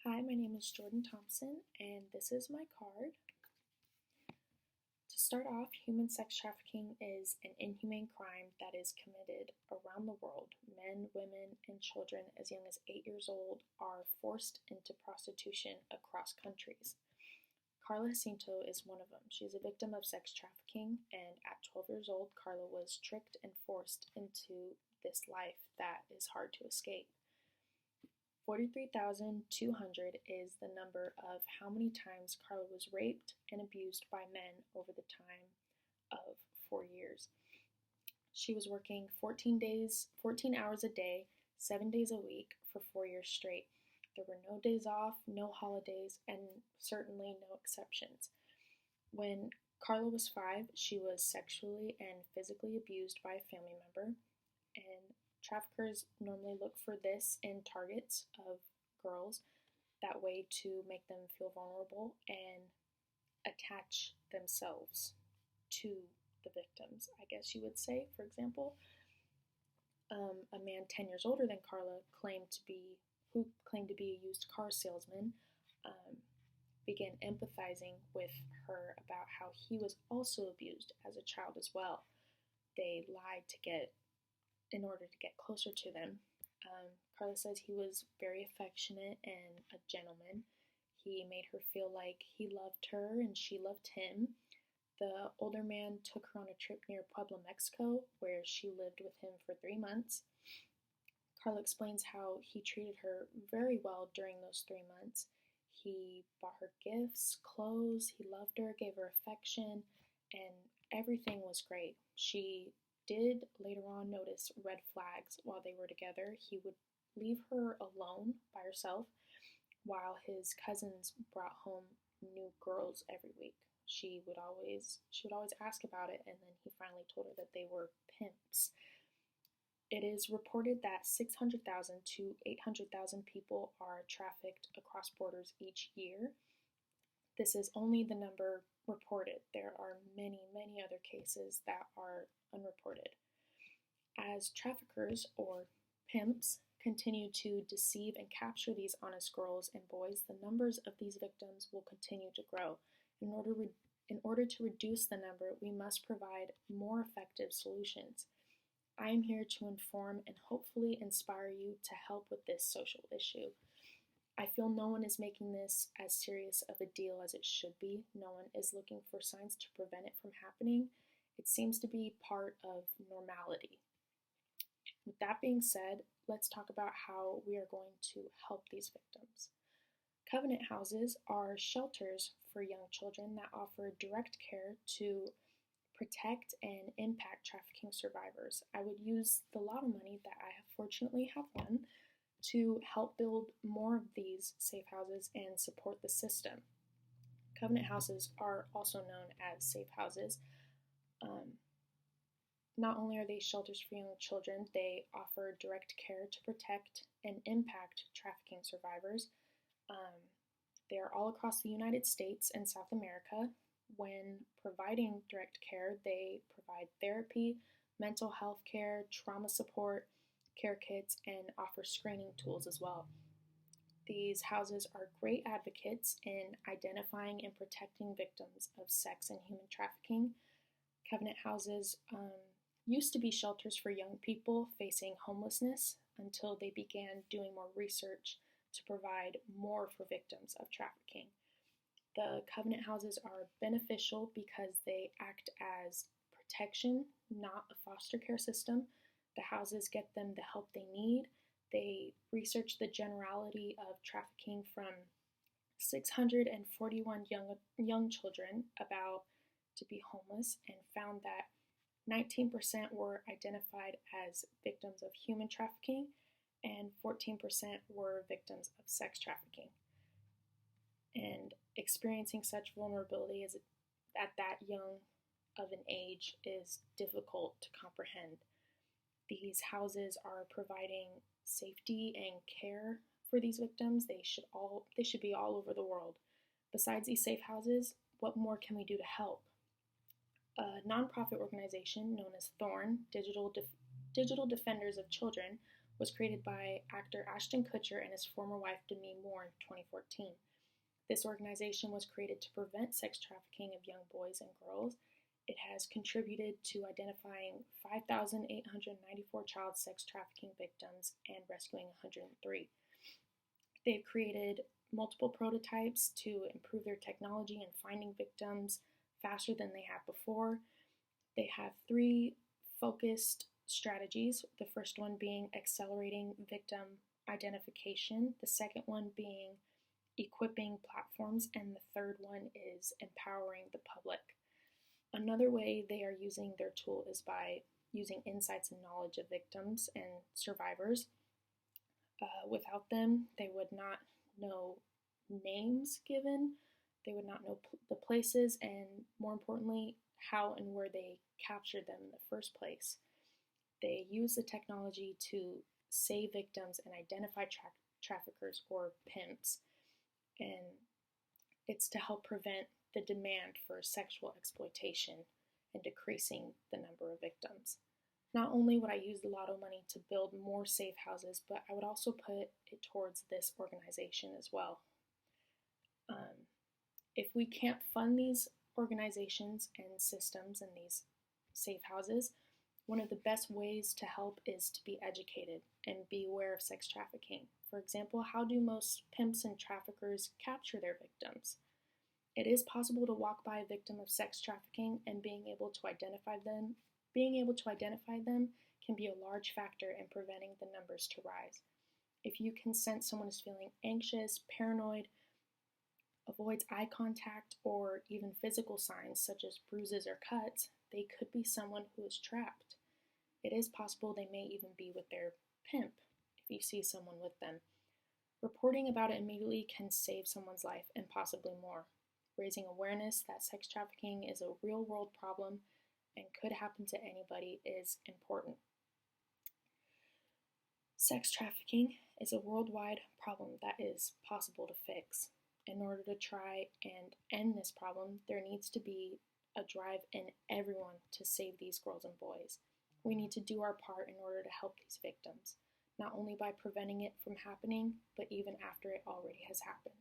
Hi, my name is Jordan Thompson, and this is my card. To start off, human sex trafficking is an inhumane crime that is committed around the world. Men, women, and children as young as 8 years old are forced into prostitution across countries. Carla Jacinto is one of them. She's a victim of sex trafficking, and at 12 years old, Carla was tricked and forced into this life that is hard to escape. 43,200 is the number of how many times Carla was raped and abused by men over the time of 4 years. She was working 14 hours a day, 7 days a week for 4 years straight. There were no days off, no holidays, and certainly no exceptions. When Carla was 5, she was sexually and physically abused by a family member, and traffickers normally look for this in targets of girls, that way to make them feel vulnerable and attach themselves to the victims, I guess you would say. For example, a man 10 years older than Carla who claimed to be a used car salesman, began empathizing with her about how he was also abused as a child as well. They lied in order to get closer to them. Carla says he was very affectionate and a gentleman. He made her feel like he loved her and she loved him. The older man took her on a trip near Puebla, Mexico, where she lived with him for 3 months. Carla explains how he treated her very well during those 3 months. He bought her gifts, clothes, he loved her, gave her affection, and everything was great. She did later on notice red flags while they were together. He would leave her alone by herself while his cousins brought home new girls every week. She would always ask about it, and then he finally told her that they were pimps. It is reported that 600,000 to 800,000 people are trafficked across borders each year. This is only the number reported. There are many, many other cases that are unreported. As traffickers, or pimps, continue to deceive and capture these honest girls and boys, the numbers of these victims will continue to grow. In order to reduce the number, we must provide more effective solutions. I am here to inform and hopefully inspire you to help with this social issue. I feel no one is making this as serious of a deal as it should be. No one is looking for signs to prevent it from happening. It seems to be part of normality. With that being said, let's talk about how we are going to help these victims. Covenant houses are shelters for young children that offer direct care to protect and impact trafficking survivors. I would use the lot of money that I fortunately have won to help build more of these safe houses and support the system. Covenant houses are also known as safe houses. Not only are they shelters for young children, they offer direct care to protect and impact trafficking survivors. They are all across the United States and South America. When providing direct care, they provide therapy, mental health care, trauma support, care kits, and offer screening tools as well. These houses are great advocates in identifying and protecting victims of sex and human trafficking. Covenant houses used to be shelters for young people facing homelessness until they began doing more research to provide more for victims of trafficking. The covenant houses are beneficial because they act as protection, not a foster care system. The houses get them the help they need. They researched the generality of trafficking from 641 young children about to be homeless, and found that 19% were identified as victims of human trafficking and 14% were victims of sex trafficking. And experiencing such vulnerability at that young of an age is difficult to comprehend. These houses are providing safety and care for these victims. They should be all over the world. Besides these safe houses, what more can we do to help? A nonprofit organization known as Thorn, Digital Defenders of Children, was created by actor Ashton Kutcher and his former wife Demi Moore in 2014. This organization was created to prevent sex trafficking of young boys and girls. It has contributed to identifying 5,894 child sex trafficking victims and rescuing 103. They've created multiple prototypes to improve their technology in finding victims faster than they have before. They have 3 focused strategies, the first one being accelerating victim identification, the second one being equipping platforms, and the third one is empowering the public. Another way they are using their tool is by using insights and knowledge of victims and survivors. Without them, they would not know names given, they would not know the places, and more importantly, how and where they captured them in the first place. They use the technology to save victims and identify traffickers or pimps, and it's to help prevent the demand for sexual exploitation and decreasing the number of victims. Not only would I use the lotto money to build more safe houses, but I would also put it towards this organization as well. If we can't fund these organizations and systems and these safe houses, one of the best ways to help is to be educated and be aware of sex trafficking. For example, how do most pimps and traffickers capture their victims? It is possible to walk by a victim of sex trafficking and being able to identify them can be a large factor in preventing the numbers to rise. If you can sense someone is feeling anxious, paranoid, avoids eye contact, or even physical signs such as bruises or cuts, they could be someone who is trapped. It is possible they may even be with their pimp if you see someone with them. Reporting about it immediately can save someone's life and possibly more. Raising awareness that sex trafficking is a real-world problem and could happen to anybody is important. Sex trafficking is a worldwide problem that is possible to fix. In order to try and end this problem, there needs to be a drive in everyone to save these girls and boys. We need to do our part in order to help these victims, not only by preventing it from happening, but even after it already has happened.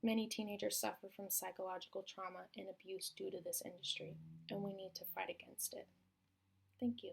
Many teenagers suffer from psychological trauma and abuse due to this industry, and we need to fight against it. Thank you.